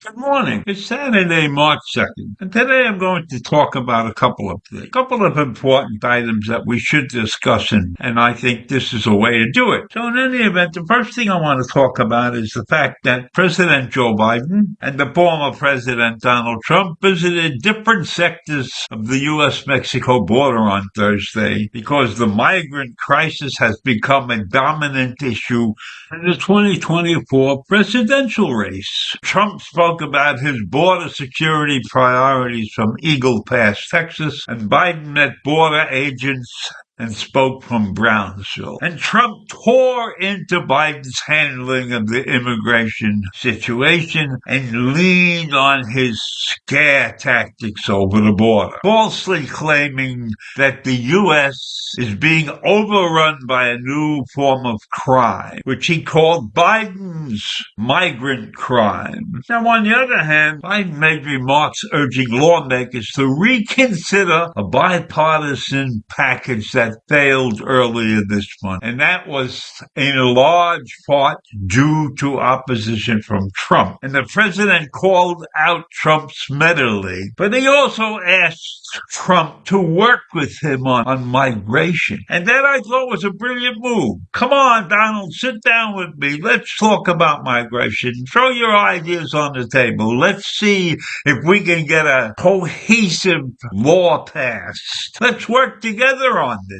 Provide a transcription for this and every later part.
Good morning. It's Saturday, March 2nd, and today I'm going to talk about a couple of things, a couple of important items that we should discuss, and I think this is a way to do it. So in any event, the first thing I want to talk about is the fact that President Joe Biden and the former President Donald Trump visited different sectors of the U.S.-Mexico border on Thursday because the migrant crisis has become a dominant issue in the 2024 presidential race. Trump spoke about his border security priorities from Eagle Pass, Texas, and Biden met border agents and spoke from Brownsville. And Trump tore into Biden's handling of the immigration situation and leaned on his scare tactics over the border, falsely claiming that the U.S. is being overrun by a new form of crime, which he called Biden's migrant crime. Now, on the other hand, Biden made remarks urging lawmakers to reconsider a bipartisan package that failed earlier this month, and that was in a large part due to opposition from Trump. And the president called out Trump's meddling, but he also asked Trump to work with him on migration. And that I thought was a brilliant move. Come on, Donald, sit down with me. Let's talk about migration. Throw your ideas on the table. Let's see if we can get a cohesive law passed. Let's work together on this.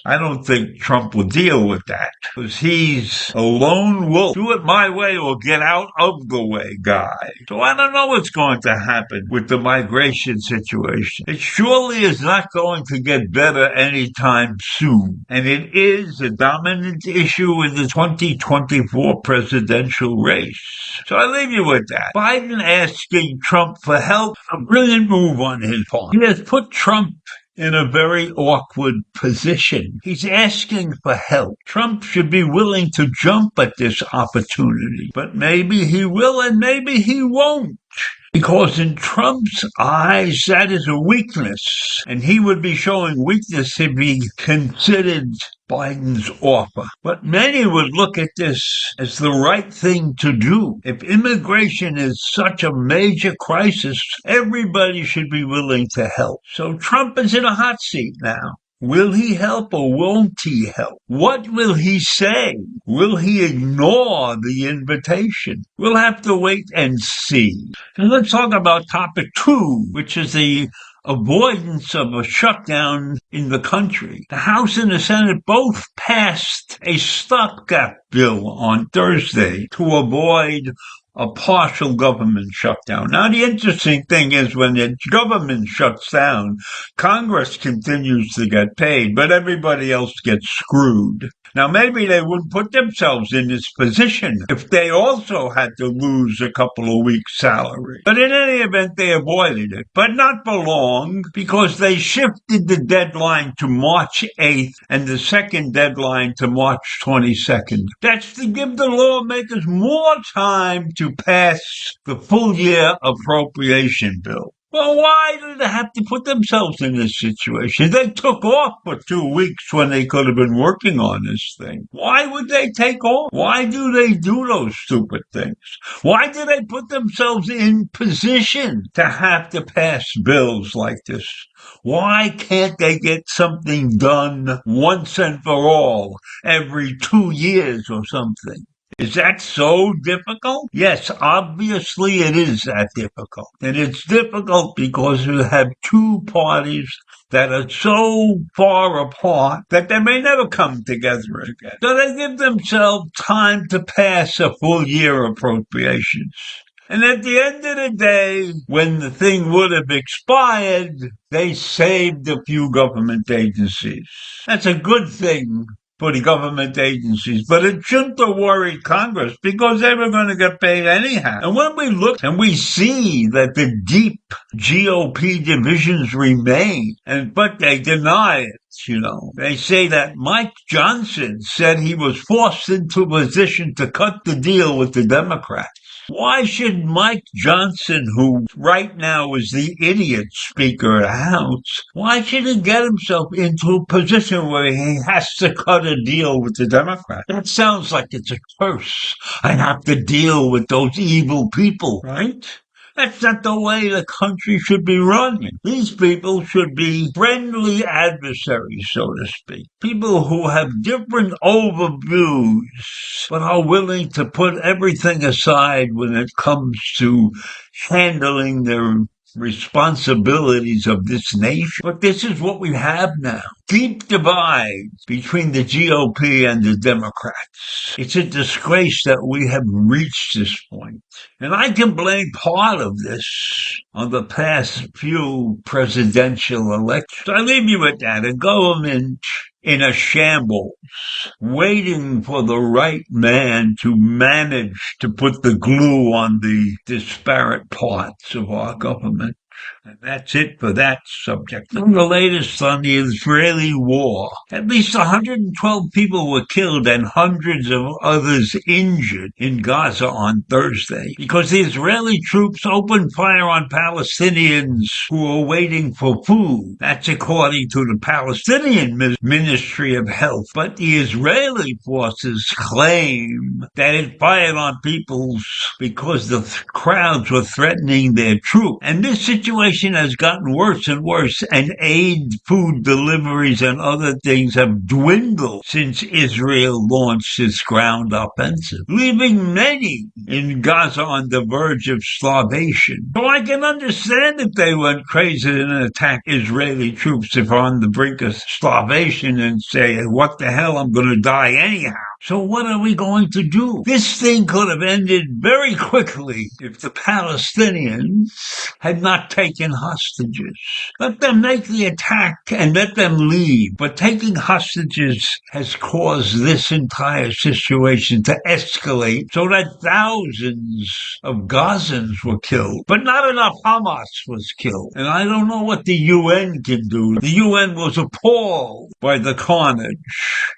I don't think Trump will deal with that because he's a lone wolf. Do it my way or get out of the way guy. So I don't know what's going to happen with the migration situation. It surely is not going to get better anytime soon. And it is a dominant issue in the 2024 presidential race. So I leave you with that. Biden asking Trump for help, a brilliant move on his part. He has put Trump in a very awkward position. He's asking for help. Trump should be willing to jump at this opportunity, but maybe he will and maybe he won't. Because in Trump's eyes, that is a weakness, and he would be showing weakness if he considered Biden's offer. But many would look at this as the right thing to do. If immigration is such a major crisis, everybody should be willing to help. So Trump is in a hot seat now. Will he help or won't he help? What will he say? Will he ignore the invitation? We'll have to wait and see. So let's talk about topic 2, which is the avoidance of a shutdown in the country. The House and the Senate both passed a stopgap bill on Thursday to avoid a partial government shutdown. Now, the interesting thing is when the government shuts down, Congress continues to get paid, but everybody else gets screwed. Now, maybe they wouldn't put themselves in this position if they also had to lose a couple of weeks' salary. But in any event, they avoided it. But not for long, because they shifted the deadline to March 8th and the second deadline to March 22nd. That's to give the lawmakers more time to pass the full year appropriation bill. Well, why did they have to put themselves in this situation? They took off for 2 weeks when they could have been working on this thing. Why would they take off? Why do they do those stupid things? Why do they put themselves in position to have to pass bills like this? Why can't they get something done once and for all, every 2 years or something? Is that so difficult? Yes, obviously it is that difficult. And it's difficult because you have two parties that are so far apart that they may never come together again. So they give themselves time to pass a full year appropriations. And at the end of the day, when the thing would have expired, they saved a few government agencies. That's a good thing. for the government agencies, but it shouldn't have worried Congress because they were going to get paid anyhow. And when we look and we see that the deep GOP divisions remain, but they deny it. They say that Mike Johnson said he was forced into a position to cut the deal with the Democrats. Why should Mike Johnson, who right now is the idiot Speaker of the House, why should he get himself into a position where he has to cut a deal with the Democrats? That sounds like it's a curse. I have to deal with those evil people, right? That's not the way the country should be run. These people should be friendly adversaries, so to speak. People who have different overviews, but are willing to put everything aside when it comes to handling their responsibilities of this nation. But this is what we have now. Deep divide between the GOP and the Democrats. It's a disgrace that we have reached this point. And I can blame part of this on the past few presidential elections. I leave you with that. A government in a shambles, waiting for the right man to manage to put the glue on the disparate parts of our government. And that's it for that subject. And the latest on the Israeli war. At least 112 people were killed and hundreds of others injured in Gaza on Thursday because the Israeli troops opened fire on Palestinians who were waiting for food. That's according to the Palestinian Ministry of Health. But the Israeli forces claim that it fired on people because the crowds were threatening their troops. And this situation has gotten worse and worse, and aid, food deliveries, and other things have dwindled since Israel launched its ground offensive, leaving many in Gaza on the verge of starvation. So I can understand if they went crazy and attacked Israeli troops if on the brink of starvation and say, what the hell, I'm going to die anyhow. So what are we going to do? This thing could have ended very quickly if the Palestinians had not taken hostages. Let them make the attack and let them leave. But taking hostages has caused this entire situation to escalate so that thousands of Gazans were killed. But not enough Hamas was killed. And I don't know what the UN can do. The UN was appalled by the carnage.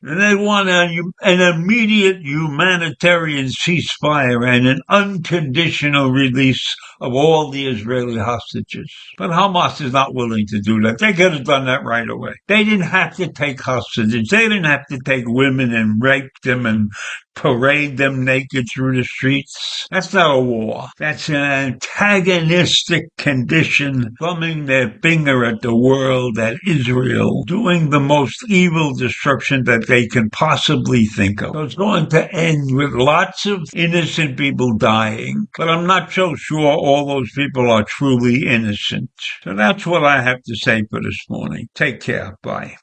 And they want an immediate humanitarian ceasefire and an unconditional release of all the Israeli hostages. But Hamas is not willing to do that. They could have done that right away. They didn't have to take hostages. They didn't have to take women and rape them and parade them naked through the streets. That's not a war. That's an antagonistic condition, thumbing their finger at the world, at Israel, doing the most evil destruction that they can possibly think of. So it's going to end with lots of innocent people dying, but I'm not so sure all those people are truly innocent. So that's what I have to say for this morning. Take care. Bye.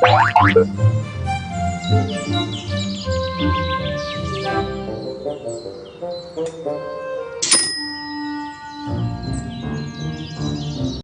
Thank you.